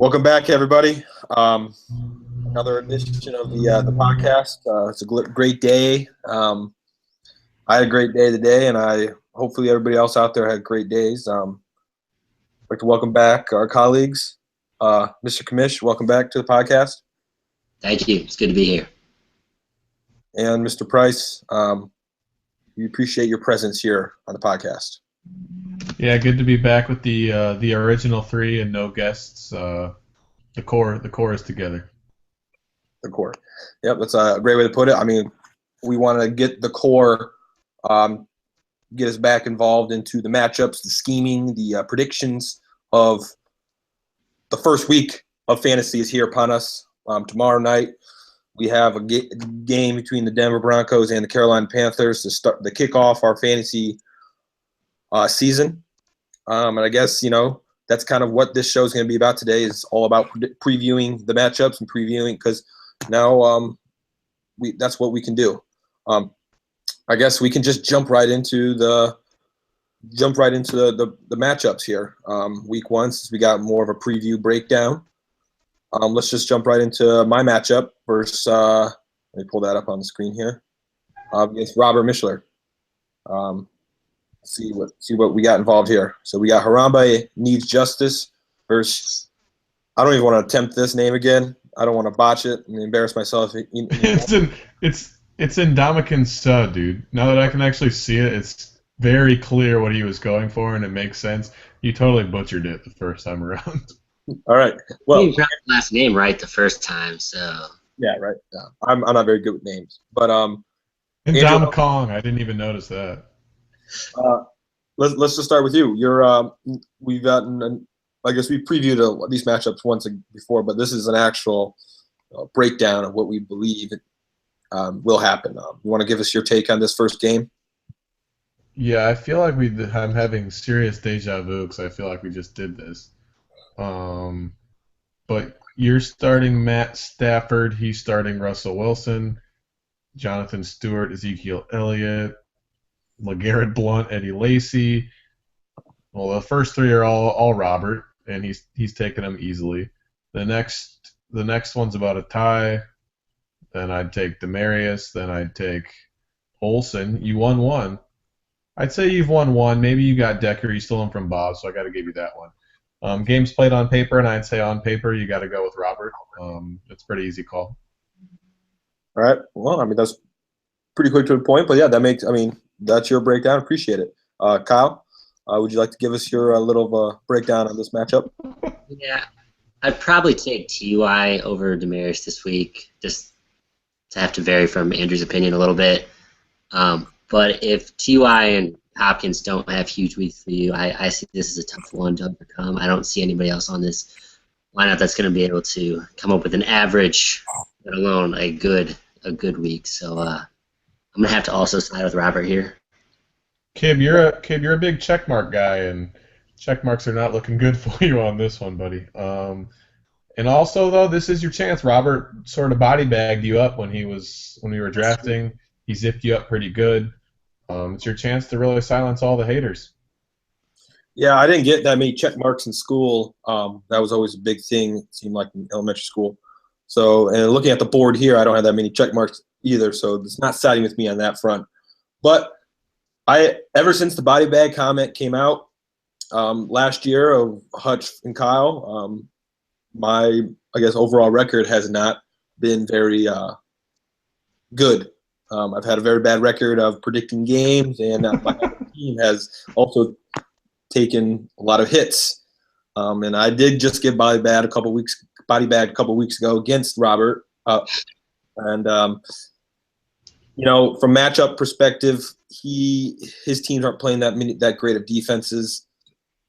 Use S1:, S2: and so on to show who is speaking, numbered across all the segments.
S1: Welcome back, everybody. Another edition of the podcast. It's a great day. I had a great day today, and hopefully everybody else out there had great days. I'd like to welcome back our colleagues. Mr. Kamish, welcome back to the podcast.
S2: Thank you. It's good to be here.
S1: And Mr. Price, we appreciate your presence here on the podcast.
S3: Yeah, good to be back with the original three and no guests. The core is together.
S1: The core. Yep, that's a great way to put it. I mean, we want to get the core, get us back involved into the matchups, the scheming, the predictions of the first week of fantasy is here upon us. Tomorrow night, we have a game between the Denver Broncos and the Carolina Panthers to kick off our fantasy season. And I guess, that's kind of what this show is going to be about today. Is all about previewing the matchups and previewing, because now that's what we can do. I guess we can just jump right into the matchups here. Week one, since we got more of a preview breakdown. Let's just jump right into my matchup versus. Let me pull that up on the screen here. Against Robert Mishler. See what we got involved here. So we got Harambe Needs Justice versus. I don't even want to attempt this name again. I don't want to botch it and embarrass myself.
S3: It's in Dominican's stud, dude. Now that I can actually see it, it's very clear what he was going for, and it makes sense. You totally butchered it the first time around.
S1: All right. Well,
S2: you got the last name right the first time, so.
S1: Yeah, right. Yeah. I'm not very good with names, but
S3: And
S1: Andrew,
S3: Dom Kong, I didn't even notice that.
S1: Let's just start with you. We've gotten. I guess we previewed these matchups once before, but this is an actual breakdown of what we believe will happen. You want to give us your take on this first game?
S3: Yeah, I feel like I'm having serious deja vu because I feel like we just did this. But you're starting Matt Stafford. He's starting Russell Wilson, Jonathan Stewart, Ezekiel Elliott, LeGarrette Blount, Eddie Lacy. Well, the first three are all Robert, and he's taking them easily. The next one's about a tie. Then I'd take Demarius. Then I'd take Olsen. You won one. I'd say you've won one. Maybe you got Decker. You stole him from Bob, so I got to give you that one. Games played on paper, and I'd say on paper you got to go with Robert. It's a pretty easy call.
S1: All right. Well, I mean, that's pretty quick to the point, but yeah, that's your breakdown. Appreciate it. Kyle, would you like to give us your little breakdown on this matchup?
S2: Yeah, I'd probably take TUI over Demarius this week, just to have to vary from Andrew's opinion a little bit. But if TUI and Hopkins don't have huge weeks for you, I see this as a tough one to overcome. I don't see anybody else on this lineup that's going to be able to come up with an average, let alone a good week. So I'm going to have to also side with Robert here.
S3: Kib, you're a big checkmark guy, and checkmarks are not looking good for you on this one, buddy. And also, though, this is your chance. Robert sort of body bagged you up when we were drafting. He zipped you up pretty good. It's your chance to really silence all the haters.
S1: Yeah, I didn't get that many check marks in school. That was always a big thing, it seemed like, in elementary school. So, and looking at the board here, I don't have that many check marks either, so it's not siding with me on that front. But ever since the body bag comment came out last year of Hutch and Kyle, my, I guess, overall record has not been very good. I've had a very bad record of predicting games, and my team has also taken a lot of hits. And I did just get body bagged a couple weeks ago against Robert. And from matchup perspective, his teams aren't playing that great of defenses.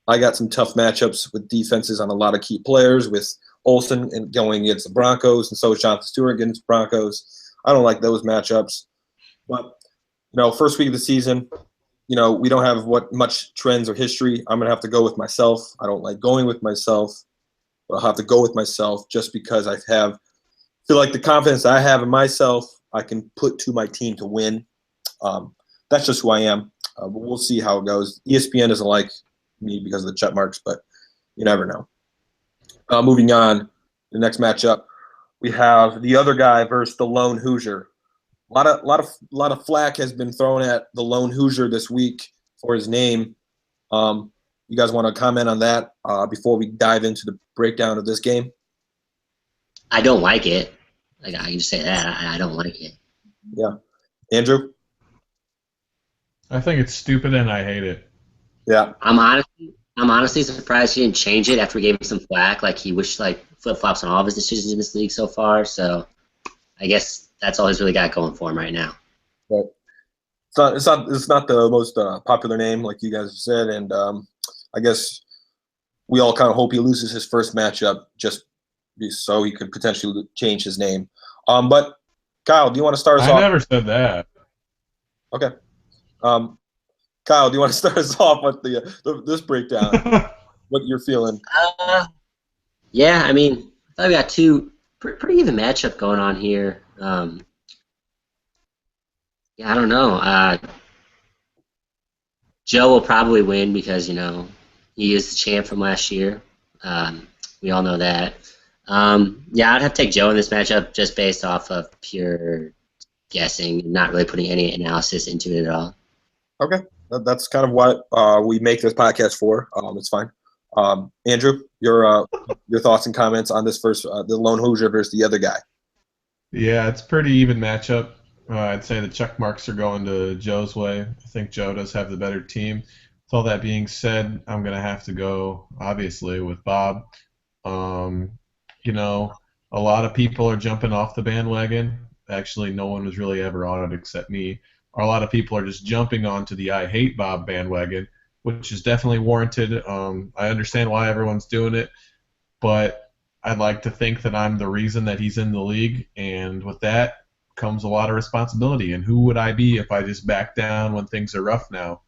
S1: I got some tough matchups with defenses on a lot of key players, with Olsen and going against the Broncos, and so is Jonathan Stewart against the Broncos. I don't like those matchups. But, first week of the season, we don't have much trends or history. I'm going to have to go with myself. I don't like going with myself, but I'll have to go with myself just because I feel like the confidence I have in myself, I can put to my team to win. That's just who I am. But we'll see how it goes. ESPN doesn't like me because of the check marks, but you never know. Moving on, the next matchup, we have the other guy versus the lone Hoosier. A lot of flack has been thrown at the lone Hoosier this week for his name. You guys want to comment on that before we dive into the breakdown of this game?
S2: I don't like it. Like I can just say that I don't like it.
S1: Yeah, Andrew.
S3: I think it's stupid and I hate it.
S1: Yeah,
S2: I'm honestly surprised he didn't change it after we gave him some flack. Like he wished like flip flops on all of his decisions in this league so far. So I guess that's all he's really got going for him right now.
S1: but it's not the most popular name like you guys have said, and I guess we all kind of hope he loses his first matchup just so he could potentially change his name. But Kyle, do you want to start us
S3: I
S1: off?
S3: never said that.
S1: Okay. Kyle, do you want to start us off with this breakdown? What you're feeling?
S2: Yeah, I mean, I thought we got two pretty even matchup going on here. Yeah, I don't know. Joe will probably win because he is the champ from last year. We all know that. Yeah, I'd have to take Joe in this matchup just based off of pure guessing, not really putting any analysis into it at all.
S1: Okay, that's kind of what we make this podcast for. It's fine. Andrew, your thoughts and comments on this first, the lone Hoosier versus the other guy.
S3: Yeah, it's pretty even matchup. I'd say the check marks are going to Joe's way. I think Joe does have the better team. With all that being said, I'm going to have to go, obviously, with Bob. A lot of people are jumping off the bandwagon. Actually, no one was really ever on it except me. A lot of people are just jumping onto the I hate Bob bandwagon, which is definitely warranted. I understand why everyone's doing it, but I'd like to think that I'm the reason that he's in the league, and with that comes a lot of responsibility. And who would I be if I just back down when things are rough now?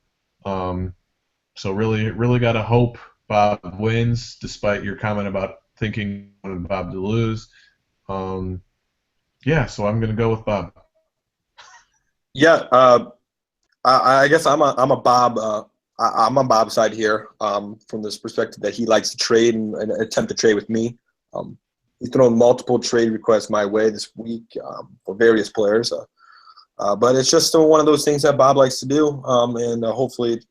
S3: So really got to hope Bob wins, despite your comment about thinking I wanted Bob to lose. Yeah, so I'm going to go with Bob.
S1: Yeah, I guess I'm a Bob. I'm on Bob's side here from this perspective that he likes to trade and attempt to trade with me. He's thrown multiple trade requests my way this week for various players. But it's just one of those things that Bob likes to do, and hopefully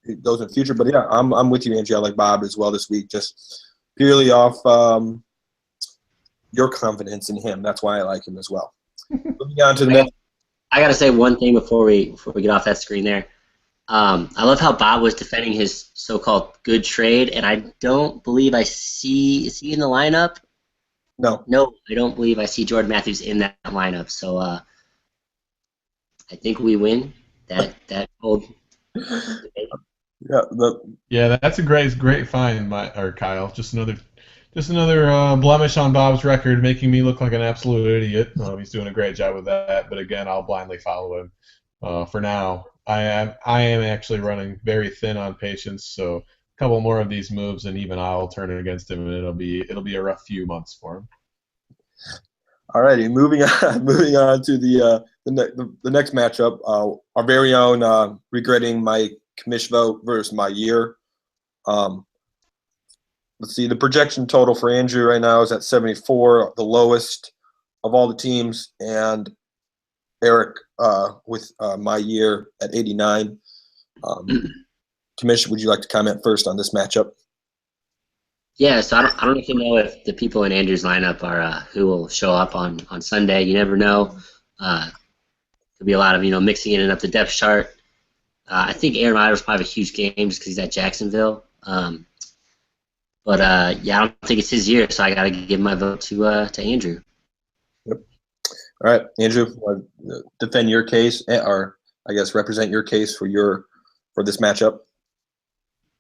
S1: it goes in the future. But yeah, I'm with you, Angie. I like Bob as well this week, just purely off your confidence in him. That's why I like him as well. Moving on to the next.
S2: I gotta say one thing before we get off that screen there. I love how Bob was defending his so-called good trade, and I don't believe I see. Is he in the lineup?
S1: No,
S2: I don't believe I see Jordan Matthews in that lineup. So I think we win that whole debate.
S1: Yeah,
S3: That's a great find, Kyle. Just another blemish on Bob's record, making me look like an absolute idiot. He's doing a great job with that, but again, I'll blindly follow him. For now, I am actually running very thin on patience, so a couple more of these moves, and even I'll turn it against him, and it'll be a rough few months for him.
S1: All righty, moving on to the next matchup. Our very own regretting my commish vote versus my year. Let's see, the projection total for Andrew right now is at 74, the lowest of all the teams, and Eric with my year at 89. Commish, would you like to comment first on this matchup?
S2: Yeah, so I don't even know if the people in Andrew's lineup are who will show up on Sunday. You never know. Could be a lot of mixing in and up the depth chart. I think Aaron Rodgers will probably have a huge game just because he's at Jacksonville. But yeah, I don't think it's his year, so I got to give my vote to Andrew.
S1: Yep. All right, Andrew, defend your case, or I guess represent your case for this matchup.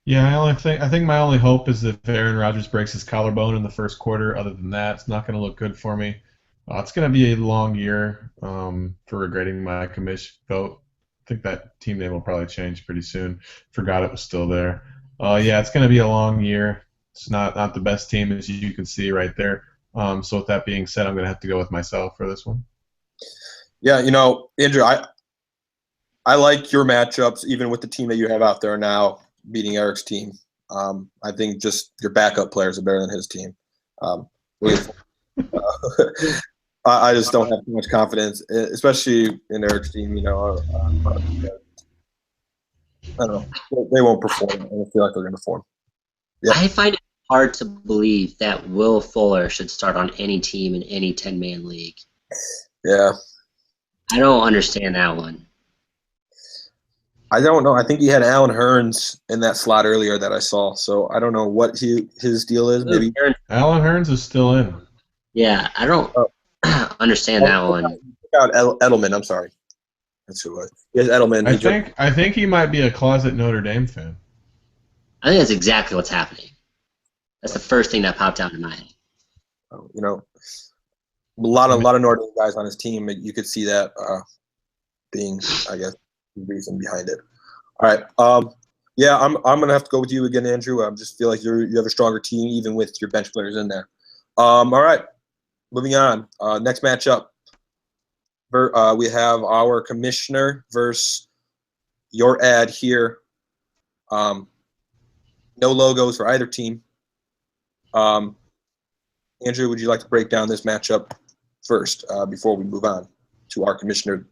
S3: Yeah, I think my only hope is if Aaron Rodgers breaks his collarbone in the first quarter. Other than that, it's not going to look good for me. It's going to be a long year for regretting my commish vote. I think that team name will probably change pretty soon. Forgot it was still there. Yeah, it's going to be a long year. It's not the best team, as you can see right there. So with that being said, I'm going to have to go with myself for this one.
S1: Yeah, Andrew, I like your matchups, even with the team that you have out there now, beating Eric's team. I think just your backup players are better than his team. I just don't have too much confidence, especially in Eric's team. I don't know. They won't perform. I don't feel like they're going to perform. Yeah.
S2: I find it hard to believe that Will Fuller should start on any team in any 10-man league.
S1: Yeah.
S2: I don't understand that one.
S1: I don't know. I think he had Alan Hearns in that slot earlier that I saw. So I don't know what his deal is. Maybe
S3: Alan Hearns is still in.
S2: Yeah, I don't understand that one.
S1: Check out Edelman. I'm sorry. That's who it was. Yes, Edelman.
S3: I think he might be a closet Notre Dame fan.
S2: I think that's exactly what's happening. That's the first thing that popped out in my head.
S1: A lot of Notre Dame guys on his team. You could see that being, I guess, the reason behind it. All right. Yeah, I'm gonna have to go with you again, Andrew. I just feel like you have a stronger team, even with your bench players in there. All right. Moving on. Next matchup. We have our commissioner versus your ad here. No logos for either team. Andrew, would you like to break down this matchup first before we move on to our commissioner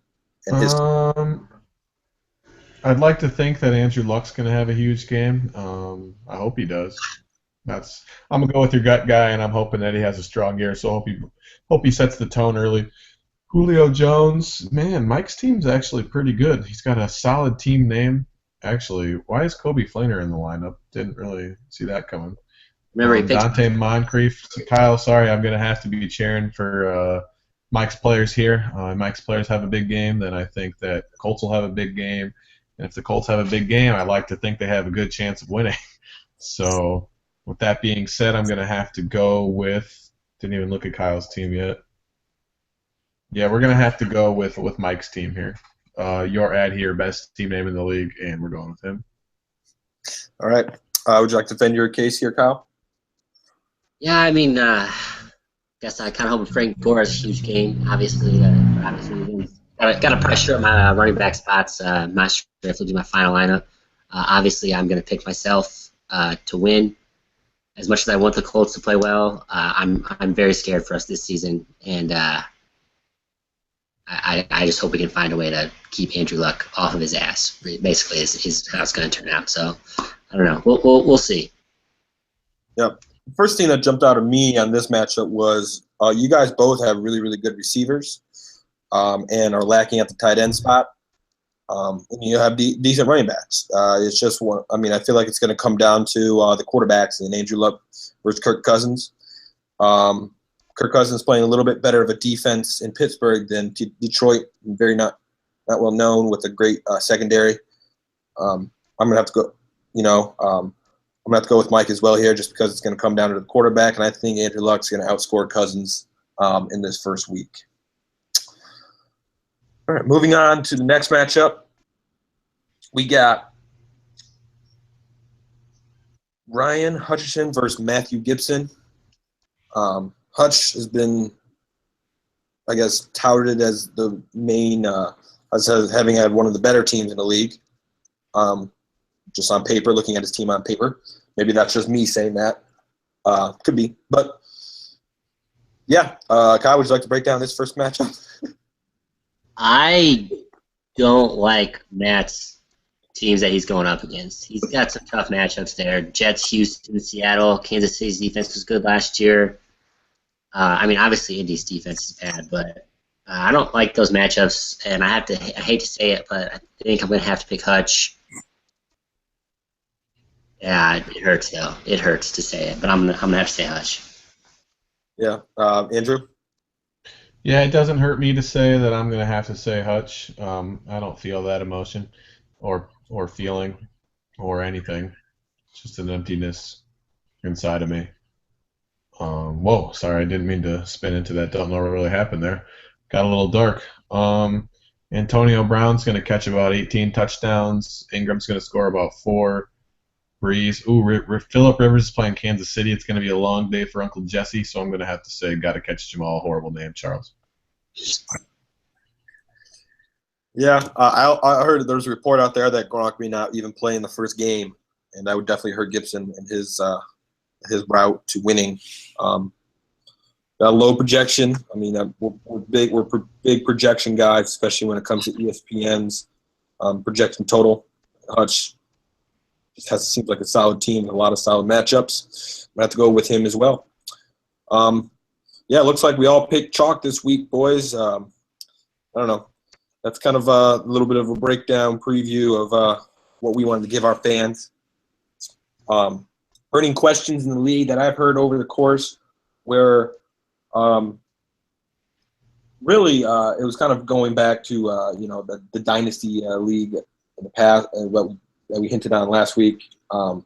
S1: and his team?
S3: I'd like to think that Andrew Luck's going to have a huge game. I hope he does. I'm gonna go with your gut guy, and I'm hoping that he has a strong year. So hope he sets the tone early. Julio Jones, man, Mike's team's actually pretty good. He's got a solid team name. Actually, why is Kobe Fleener in the lineup? Didn't really see that coming.
S2: Remember, he picked
S3: Dante Moncrief. Kyle, sorry, I'm gonna have to be cheering for Mike's players here. Mike's players have a big game, then I think that Colts will have a big game. And if the Colts have a big game, I like to think they have a good chance of winning. So, with that being said, I'm going to have to go with – didn't even look at Kyle's team yet. Yeah, we're going to have to go with Mike's team here. Your ad here, best team name in the league, and we're going with him.
S1: All right. Would you like to defend your case here, Kyle?
S2: Yeah, I mean, guess I kind of hope Frank Gore has a huge game. Obviously, got to pressure my running back spots. I'm not sure if I'll do my final lineup. Obviously, I'm going to pick myself to win. As much as I want the Colts to play well, I'm very scared for us this season, and I just hope we can find a way to keep Andrew Luck off of his ass. Basically, is how it's going to turn out. So I don't know. We'll see.
S1: Yep. The first thing that jumped out of me on this matchup was you guys both have really, really good receivers and are lacking at the tight end spot. And you have decent running backs. It's just one. I mean, I feel like it's going to come down to the quarterbacks and Andrew Luck versus Kirk Cousins. Kirk Cousins playing a little bit better of a defense in Pittsburgh than Detroit. Very not well known with a great secondary. I'm gonna have to go. I'm gonna have to go with Mike as well here, just because it's going to come down to the quarterback, and I think Andrew Luck's going to outscore Cousins in this first week. All right, moving on to the next matchup. We got Ryan Hutchinson versus Matthew Gibson. Hutch has been, I guess, touted as the main, as having had one of the better teams in the league. Just on paper, looking at his team on paper. Maybe that's just me saying that. Could be. But, yeah, Kyle, would you like to break down this first matchup?
S2: I don't like Matt's teams that he's going up against. He's got some tough matchups there. Jets, Houston, Seattle. Kansas City's defense was good last year. I mean, obviously Indy's defense is bad, but I don't like those matchups, and I hate to say it, but I think I'm going to have to pick Hutch. Yeah, it hurts, though. It hurts to say it, but I'm gonna have to say Hutch.
S1: Yeah. Andrew?
S3: Yeah, it doesn't hurt me to say that I'm going to have to say Hutch. I don't feel that emotion or feeling or anything. It's just an emptiness inside of me. Whoa, sorry, I didn't mean to spin into that. Don't know what really happened there. Got a little dark. Antonio Brown's going to catch about 18 touchdowns. Ingram's going to score about 4. Breeze. Phillip Rivers is playing Kansas City. It's going to be a long day for Uncle Jesse, so I'm going to have to say, got to catch Jamal. Horrible name, Charles.
S1: Yeah, I heard there's a report out there that Gronk may not even play in the first game, and that would definitely hurt Gibson and his route to winning. Got a low projection. I mean, we're big projection guys, especially when it comes to ESPN's projection total. Hutch just seems like a solid team and a lot of solid matchups. I'm going to have to go with him as well. Yeah, it looks like we all picked chalk this week, boys. I don't know. That's kind of a little bit of a breakdown preview of what we wanted to give our fans. Burning questions in the league that I've heard over the course where really it was kind of going back to the Dynasty League in the past, that we hinted on last week, and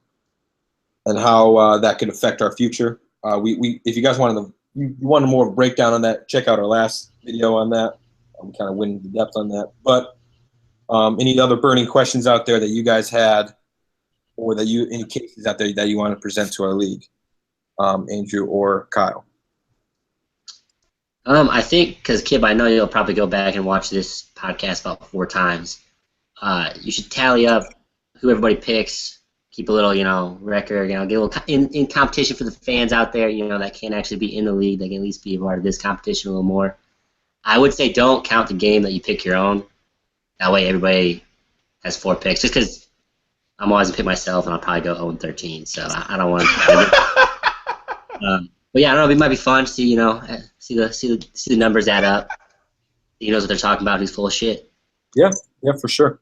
S1: how that could affect our future. If you guys wanted more of a breakdown on that, check out our last video on that. We kind of went into depth on that. But any other burning questions out there that you guys had, or any cases out there that you want to present to our league, Andrew or Kyle?
S2: I think, because Kib, I know you'll probably go back and watch this podcast about 4 times. You should tally up who everybody picks. Keep a little, record. Get a little in competition for the fans out there. That can't actually be in the league. They can at least be a part of this competition a little more. I would say don't count the game that you pick your own. That way everybody has 4 picks. Just because I'm always going to pick myself, and I'll probably go 0-13. So I don't want to. But yeah, I don't know. It might be fun to see, see the numbers add up. He knows what they're talking about. Who's full of shit.
S1: Yeah, for sure.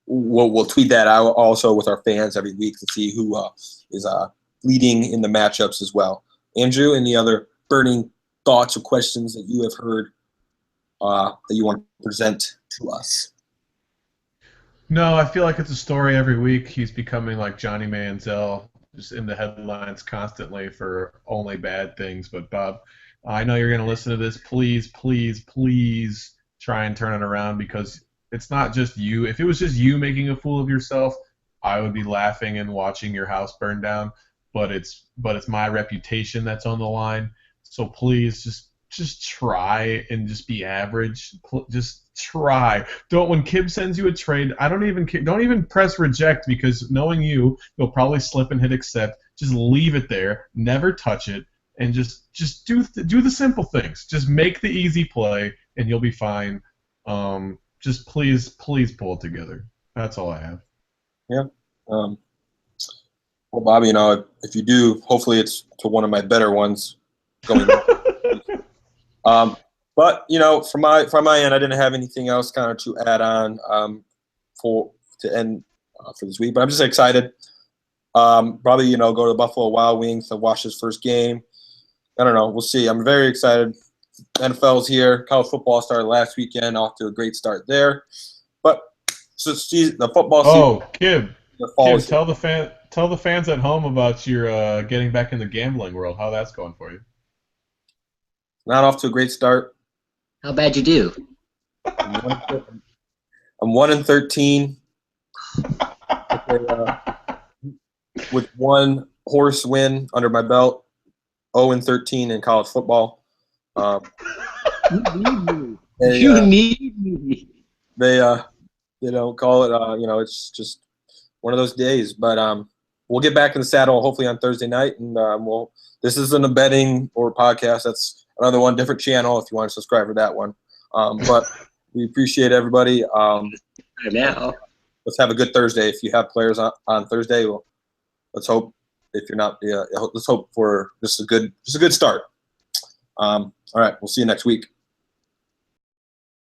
S1: We'll tweet that out also with our fans every week to see who is leading in the matchups as well. Andrew, any other burning thoughts or questions that you have heard that you want to present to us?
S3: No, I feel like it's a story every week. He's becoming like Johnny Manziel, just in the headlines constantly for only bad things. But Bob, I know you're going to listen to this. Please, please, please try and turn it around, because it's not just you. If it was just you making a fool of yourself, I would be laughing and watching your house burn down. But it's my reputation that's on the line. So please, just try and just be average. Just try. When Kib sends you a trade, don't even press reject, because knowing you'll probably slip and hit accept. Just leave it there. Never touch it, and just do the simple things. Just make the easy play, and you'll be fine. Just please pull it together. That's all I have.
S1: Yeah. Well, Bobby, if you do, hopefully it's to one of my better ones going. But from my end, I didn't have anything else kind of to add on for this week. But I'm just excited. Probably go to Buffalo Wild Wings to watch his first game. I don't know. We'll see. I'm very excited. NFL's here. College football started last weekend. Off to a great start there. But the football season.
S3: Oh, Kib, tell the fans at home about your getting back in the gambling world. How that's going for you?
S1: Not off to a great start.
S2: How bad you do?
S1: I'm 1-13 with 1 horse win under my belt. 0-13 in college football.
S2: You need me.
S1: They call it. It's just one of those days. But we'll get back in the saddle hopefully on Thursday night, and this isn't a betting or podcast. That's another one, different channel if you want to subscribe to that one. But we appreciate everybody.
S2: Now,
S1: let's have a good Thursday. If you have players on Thursday, let's hope. If you're not, let's hope for just a good start. All right, we'll see you next week.